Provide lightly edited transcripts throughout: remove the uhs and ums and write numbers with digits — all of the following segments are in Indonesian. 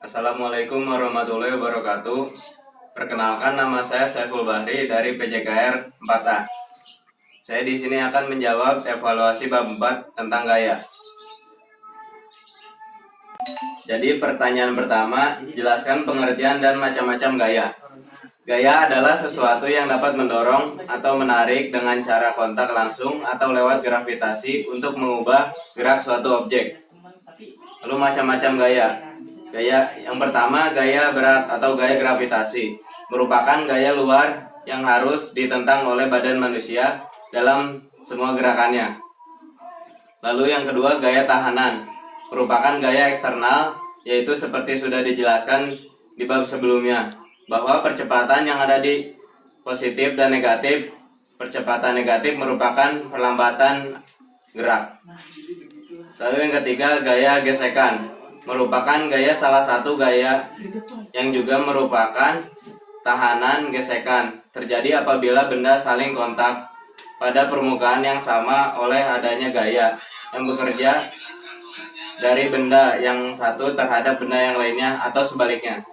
Assalamualaikum warahmatullahi wabarakatuh. Perkenalkan, nama saya Saiful Bahri dari PJKR 4A. Saya di sini akan menjawab evaluasi bab 4 tentang gaya. Jadi pertanyaan pertama, jelaskan pengertian dan macam-macam gaya. Gaya adalah sesuatu yang dapat mendorong atau menarik dengan cara kontak langsung atau lewat gravitasi untuk mengubah gerak suatu objek. Lalu macam-macam gaya. Gaya yang pertama, gaya berat atau gaya gravitasi, merupakan gaya luar yang harus ditentang oleh badan manusia dalam semua gerakannya. Lalu yang kedua, gaya tahanan, merupakan gaya eksternal, yaitu seperti sudah dijelaskan di bab sebelumnya, bahwa percepatan yang ada di positif dan negatif, percepatan negatif merupakan perlambatan gerak. Lalu yang ketiga, gaya gesekan, merupakan gaya salah satu gaya yang juga merupakan tahanan gesekan, terjadi apabila benda saling kontak pada permukaan yang sama oleh adanya gaya yang bekerja dari benda yang satu terhadap benda yang lainnya atau sebaliknya.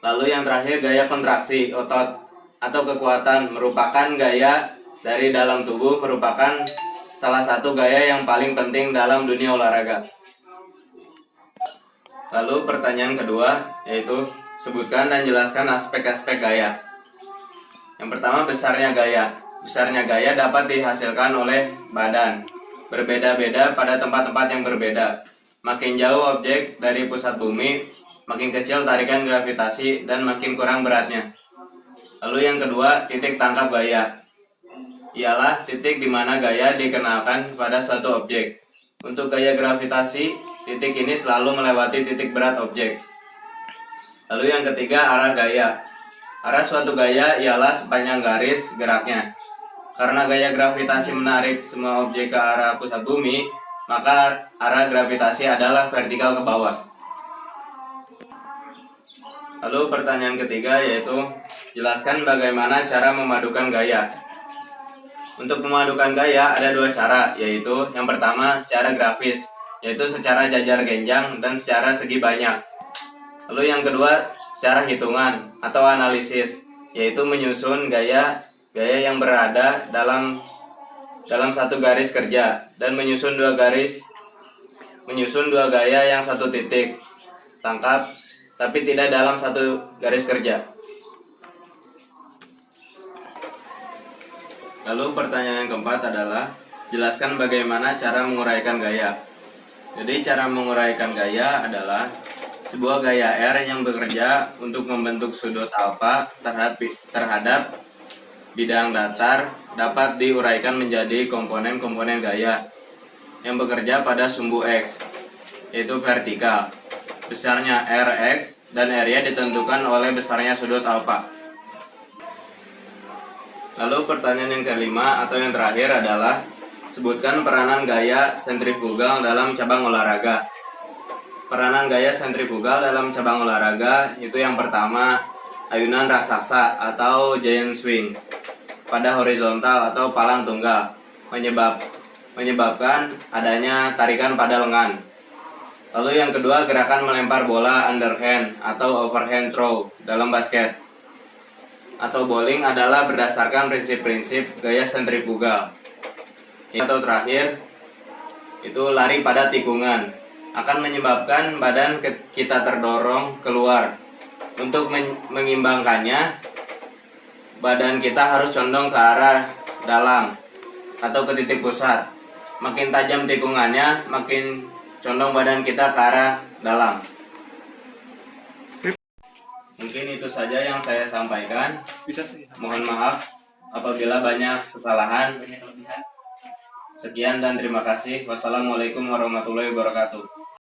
Lalu yang terakhir, gaya kontraksi otot atau kekuatan, merupakan gaya dari dalam tubuh, merupakan salah satu gaya yang paling penting dalam dunia olahraga. Lalu pertanyaan kedua, yaitu sebutkan dan jelaskan aspek-aspek gaya. Yang pertama, besarnya gaya. Besarnya gaya dapat dihasilkan oleh badan, berbeda-beda pada tempat-tempat yang berbeda. Makin jauh objek dari pusat bumi, makin kecil tarikan gravitasi dan makin kurang beratnya. Lalu yang kedua, titik tangkap gaya. Ialah titik di mana gaya dikenalkan pada suatu objek. Untuk gaya gravitasi, titik ini selalu melewati titik berat objek. Lalu yang ketiga, arah gaya. Arah suatu gaya ialah sepanjang garis geraknya. Karena gaya gravitasi menarik semua objek ke arah pusat bumi, maka arah gravitasi adalah vertikal ke bawah. Lalu pertanyaan ketiga, yaitu jelaskan bagaimana cara memadukan gaya. Untuk memadukan gaya ada dua cara, yaitu yang pertama secara grafis, yaitu secara jajar genjang dan secara segi banyak. Lalu yang kedua secara hitungan atau analisis, yaitu menyusun gaya yang berada dalam satu garis kerja dan menyusun dua gaya yang satu titik tangkap tapi tidak dalam satu garis kerja. Lalu pertanyaan yang keempat adalah jelaskan bagaimana cara menguraikan gaya. Jadi cara menguraikan gaya adalah sebuah gaya R yang bekerja untuk membentuk sudut alfa terhadap bidang datar dapat diuraikan menjadi komponen-komponen gaya yang bekerja pada sumbu X, yaitu vertikal. Besarnya Rx dan R-nya ditentukan oleh besarnya sudut alfa. Lalu pertanyaan yang kelima atau yang terakhir adalah sebutkan peranan gaya sentrifugal dalam cabang olahraga. Peranan gaya sentrifugal dalam cabang olahraga itu yang pertama, ayunan raksasa atau giant swing pada horizontal atau palang tunggal menyebabkan adanya tarikan pada lengan. Lalu yang kedua, gerakan melempar bola underhand atau overhand throw dalam basket atau bowling adalah berdasarkan prinsip-prinsip gaya sentrifugal. Atau terakhir, itu lari pada tikungan akan menyebabkan badan kita terdorong keluar. Untuk mengimbangkannya, badan kita harus condong ke arah dalam atau ke titik pusat. Makin tajam tikungannya, makin condong badan kita ke arah dalam. Mungkin itu saja yang saya sampaikan. Mohon maaf apabila banyak kesalahan. Sekian dan terima kasih. Wassalamualaikum warahmatullahi wabarakatuh.